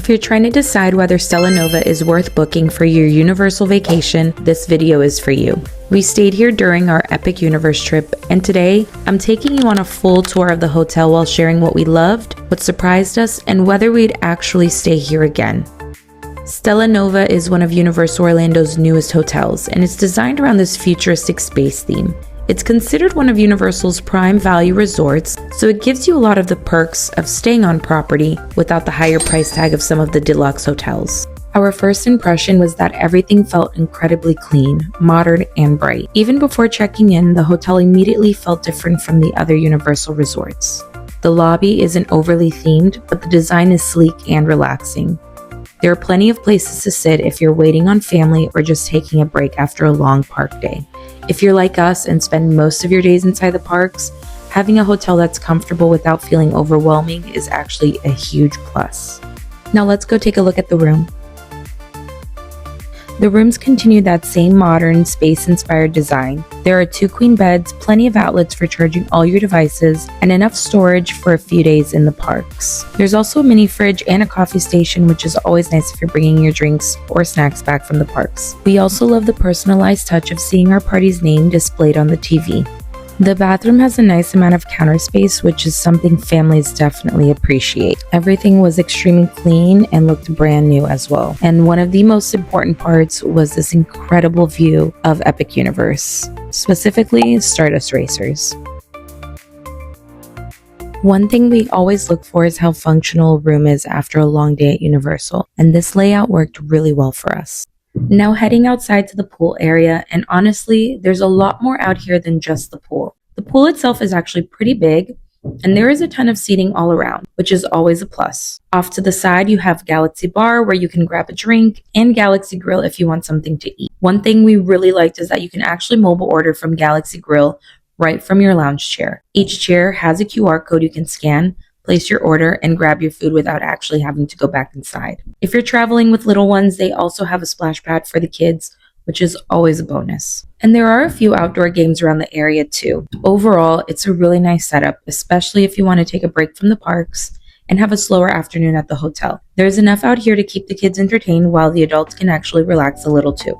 If you're trying to decide whether Stella Nova is worth booking for your Universal vacation, this video is for you. We stayed here during our Epic Universe trip, and today I'm taking you on a full tour of the hotel while sharing what we loved, what surprised us, and whether we'd actually stay here again. Stella Nova is one of Universal Orlando's newest hotels, and it's designed around this futuristic space theme. It's considered one of Universal's prime value resorts, so it gives you a lot of the perks of staying on property without the higher price tag of some of the deluxe hotels. Our first impression was that everything felt incredibly clean, modern, and bright. Even before checking in, the hotel immediately felt different from the other Universal resorts. The lobby isn't overly themed, but the design is sleek and relaxing. There are plenty of places to sit if you're waiting on family or just taking a break after a long park day. If you're like us and spend most of your days inside the parks, having a hotel that's comfortable without feeling overwhelming is actually a huge plus. Now let's go take a look at the room. The rooms continue that same modern, space-inspired design. There are 2 queen beds, plenty of outlets for charging all your devices, and enough storage for a few days in the parks. There's also a mini fridge and a coffee station, which is always nice if you're bringing your drinks or snacks back from the parks. We also love the personalized touch of seeing our party's name displayed on the TV. The bathroom has a nice amount of counter space, which is something families definitely appreciate. Everything was extremely clean and looked brand new as well. And one of the most important parts was this incredible view of Epic Universe, specifically Stardust Racers. One thing we always look for is how functional a room is after a long day at Universal, and this layout worked really well for us. Now heading outside to the pool area, and honestly, there's a lot more out here than just the pool. The pool itself is actually pretty big, and there is a ton of seating all around, which is always a plus. Off to the side, you have Galaxy Bar where you can grab a drink, and Galaxy Grill if you want something to eat. One thing we really liked is that you can actually mobile order from Galaxy Grill right from your lounge chair. Each chair has a QR code you can scan, place your order, and grab your food without actually having to go back inside. If you're traveling with little ones, they also have a splash pad for the kids, which is always a bonus. And there are a few outdoor games around the area too. Overall, it's a really nice setup, especially if you want to take a break from the parks and have a slower afternoon at the hotel. There's enough out here to keep the kids entertained while the adults can actually relax a little too.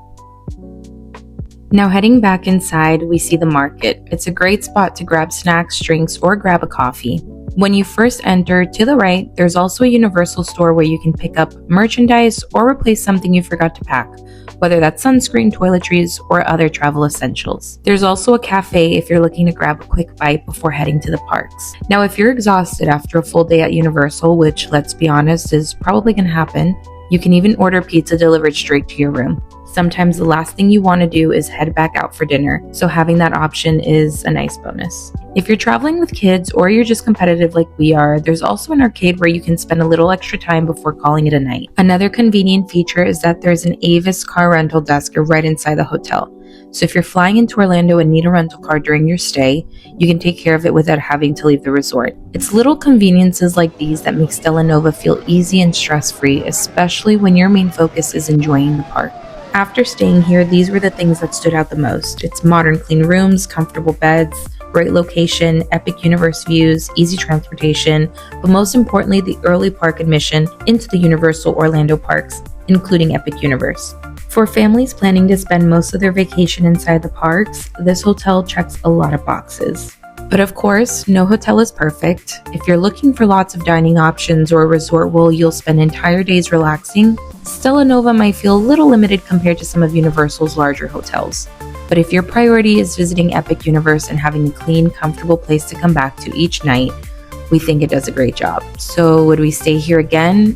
Now heading back inside, we see the market. It's a great spot to grab snacks, drinks, or grab a coffee. When you first enter, to the right, there's also a Universal store where you can pick up merchandise or replace something you forgot to pack, whether that's sunscreen, toiletries, or other travel essentials. There's also a cafe if you're looking to grab a quick bite before heading to the parks. Now, if you're exhausted after a full day at Universal, which, let's be honest, is probably going to happen, you can even order pizza delivered straight to your room. Sometimes the last thing you want to do is head back out for dinner, so having that option is a nice bonus. If you're traveling with kids or you're just competitive like we are, there's also an arcade where you can spend a little extra time before calling it a night. Another convenient feature is that there's an Avis car rental desk right inside the hotel. So if you're flying into Orlando and need a rental car during your stay, you can take care of it without having to leave the resort. It's little conveniences like these that make Stella Nova feel easy and stress-free, especially when your main focus is enjoying the park. After staying here, these were the things that stood out the most. It's modern clean rooms, comfortable beds, great location, epic universe views, easy transportation, but most importantly, the early park admission into the Universal Orlando parks, including Epic Universe. For families planning to spend most of their vacation inside the parks, this hotel checks a lot of boxes. But of course, no hotel is perfect. If you're looking for lots of dining options or a resort where you'll spend entire days relaxing, Stella Nova might feel a little limited compared to some of Universal's larger hotels. But if your priority is visiting Epic Universe and having a clean, comfortable place to come back to each night, we think it does a great job. So would we stay here again?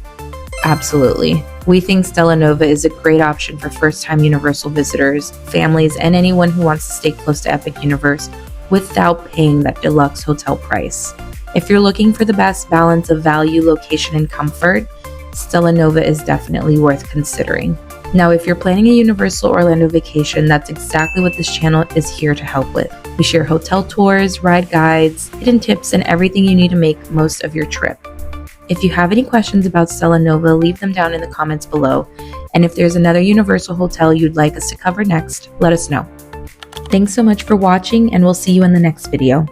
Absolutely. We think Stella Nova is a great option for first-time Universal visitors, families, and anyone who wants to stay close to Epic Universe without paying that deluxe hotel price. If you're looking for the best balance of value, location, and comfort, Stella Nova is definitely worth considering. Now, if you're planning a Universal Orlando vacation, that's exactly what this channel is here to help with. We share hotel tours, ride guides, hidden tips, and everything you need to make most of your trip. If you have any questions about Stella Nova, leave them down in the comments below. And if there's another Universal hotel you'd like us to cover next, let us know. Thanks so much for watching, and we'll see you in the next video.